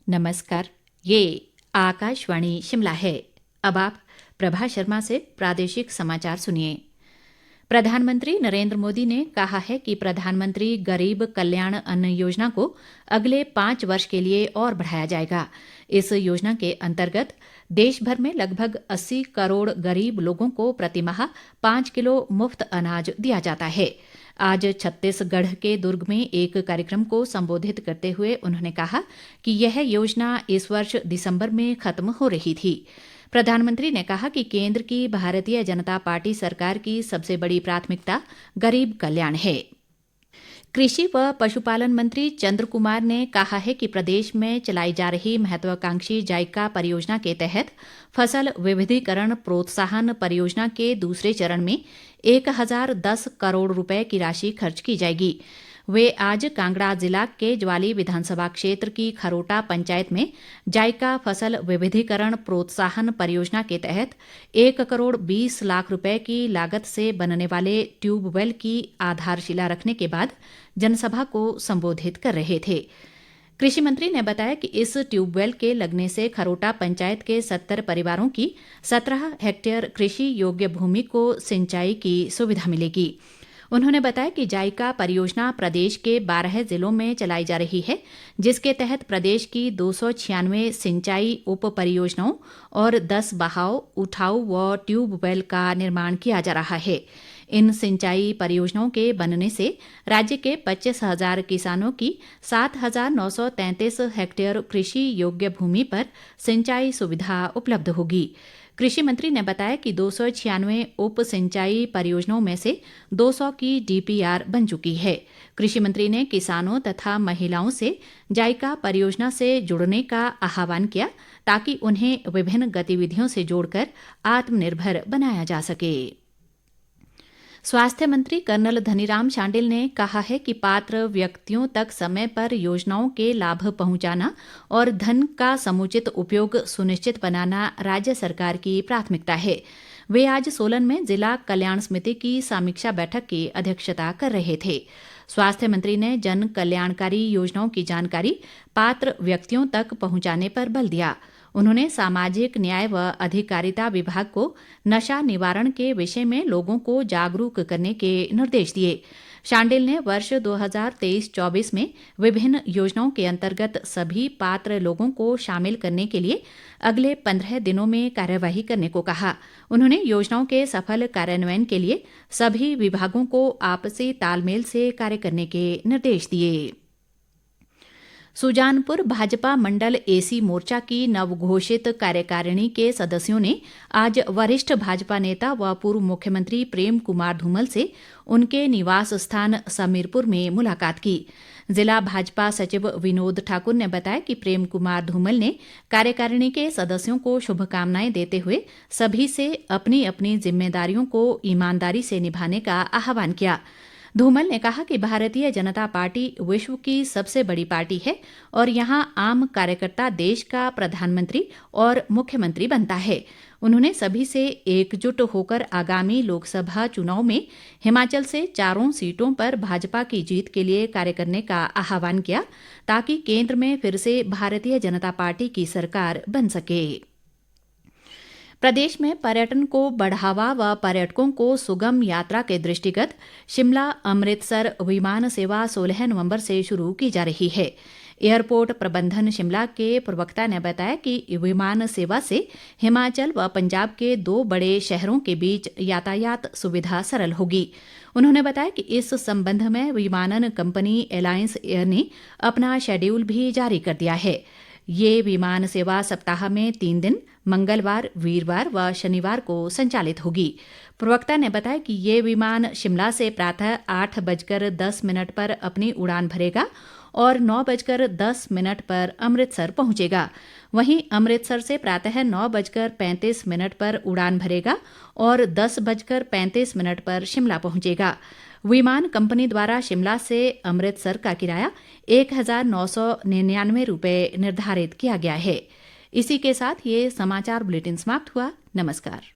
नमस्कार। ये आकाशवाणी शिमला है। अब आप प्रभा शर्मा से प्रादेशिक समाचार सुनिए। प्रधानमंत्री नरेंद्र मोदी ने कहा है कि प्रधानमंत्री गरीब कल्याण अन्न योजना को अगले 5 वर्ष के लिए और बढ़ाया जाएगा। इस योजना के अंतर्गत देश भर में लगभग 80 करोड़ गरीब लोगों को प्रतिमाह 5 किलो मुफ्त अनाज दिया जाता है। आज छत्तीसगढ़ के दुर्ग में एक कार्यक्रम को संबोधित करते हुए उन्होंने कहा कि यह योजना इस वर्ष दिसंबर में खत्म हो रही थी। प्रधानमंत्री ने कहा कि केंद्र की भारतीय जनता पार्टी सरकार की सबसे बड़ी प्राथमिकता गरीब कल्याण है। कृषि व पशुपालन मंत्री चंद्र कुमार ने कहा है कि प्रदेश में चलाई जा रही महत्वाकांक्षी जायका परियोजना के तहत फसल विविधीकरण प्रोत्साहन परियोजना के दूसरे चरण में 1010 करोड़ रुपए की राशि खर्च की जाएगी। वे आज कांगड़ा जिला के ज्वाली विधानसभा क्षेत्र की खरोटा पंचायत में जायका फसल विविधीकरण प्रोत्साहन परियोजना के तहत 1 करोड़ 20 लाख रुपए की लागत से बनने वाले ट्यूबवेल की आधारशिला रखने के बाद जनसभा को संबोधित कर रहे थे। कृषि मंत्री ने बताया कि इस ट्यूबवेल के लगने से खरोटा पंचायत के 70 परिवारों की 17 हेक्टेयर कृषि योग्य भूमि को सिंचाई की सुविधा मिलेगी। उन्होंने बताया कि जायका परियोजना प्रदेश के 12 जिलों में चलाई जा रही है, जिसके तहत प्रदेश की 296 सिंचाई उप परियोजनाओं और 10 बहाव, उठाऊ व ट्यूबवेल का निर्माण किया जा रहा है। इन सिंचाई परियोजनाओं के बनने से राज्य के 25,000 किसानों की 7,933 हेक्टेयर कृषि योग्य भूमि पर सिंचाई सुविधा उपलब्ध होगी। कृषि मंत्री ने बताया कि 296 उप सिंचाई परियोजनाओं में से 200 की डीपीआर बन चुकी है। कृषि मंत्री ने किसानों तथा महिलाओं से जायका परियोजना से जुड़ने का आह्वान किया ताकि उन्हें विभिन्न गतिविधियों से जोड़कर आत्मनिर्भर बनाया जा सके। स्वास्थ्य मंत्री कर्नल धनीराम शांडिल ने कहा है कि पात्र व्यक्तियों तक समय पर योजनाओं के लाभ पहुंचाना और धन का समुचित उपयोग सुनिश्चित बनाना राज्य सरकार की प्राथमिकता है। वे आज सोलन में जिला कल्याण समिति की समीक्षा बैठक की अध्यक्षता कर रहे थे। स्वास्थ्य मंत्री ने जन कल्याणकारी योजनाओं की जानकारी पात्र व्यक्तियों तक पहुंचाने पर बल दिया। उन्होंने सामाजिक न्याय व अधिकारिता विभाग को नशा निवारण के विषय में लोगों को जागरूक करने के निर्देश दिए। शांडिल ने वर्ष 2023-24 में विभिन्न योजनाओं के अंतर्गत सभी पात्र लोगों को शामिल करने के लिए अगले 15 दिनों में कार्यवाही करने को कहा। उन्होंने योजनाओं के सफल कार्यान्वयन के लिए सभी विभागों को आपसी तालमेल से कार्य करने के निर्देश दिए। सुजानपुर भाजपा मंडल एसी मोर्चा की नवघोषित कार्यकारिणी के सदस्यों ने आज वरिष्ठ भाजपा नेता व पूर्व मुख्यमंत्री प्रेम कुमार धूमल से उनके निवास स्थान समीरपुर में मुलाकात की। जिला भाजपा सचिव विनोद ठाकुर ने बताया कि प्रेम कुमार धूमल ने कार्यकारिणी के सदस्यों को शुभकामनाएं देते हुए सभी से अपनी अपनी जिम्मेदारियों को ईमानदारी से निभाने का आह्वान किया। धूमल ने कहा कि भारतीय जनता पार्टी विश्व की सबसे बड़ी पार्टी है और यहां आम कार्यकर्ता देश का प्रधानमंत्री और मुख्यमंत्री बनता है। उन्होंने सभी से एकजुट होकर आगामी लोकसभा चुनाव में हिमाचल से 4 सीटों पर भाजपा की जीत के लिए कार्य करने का आह्वान किया ताकि केंद्र में फिर से भारतीय जनता पार्टी की सरकार बन सके। प्रदेश में पर्यटन को बढ़ावा व पर्यटकों को सुगम यात्रा के दृष्टिगत शिमला अमृतसर विमान सेवा 16 नवंबर से शुरू की जा रही है। एयरपोर्ट प्रबंधन शिमला के प्रवक्ता ने बताया कि विमान सेवा से हिमाचल व पंजाब के 2 बड़े शहरों के बीच यातायात सुविधा सरल होगी। उन्होंने बताया कि इस संबंध में विमानन कंपनी एलायंस एयर ने अपना शेड्यूल भी जारी कर दिया है। ये विमान सेवा सप्ताह में 3 दिन मंगलवार, वीरवार व शनिवार को संचालित होगी। प्रवक्ता ने बताया कि ये विमान शिमला से प्रातः 8:10 पर अपनी उड़ान भरेगा और 9:10 पर अमृतसर पहुंचेगा। वहीं अमृतसर से प्रातः 9:35 पर उड़ान भरेगा और 10:35 पर शिमला पहुंचेगा। विमान कंपनी द्वारा शिमला से अमृतसर का किराया 1,999 रुपये निर्धारित किया गया है। इसी के साथ ये समाचार बुलेटिन समाप्त हुआ। नमस्कार।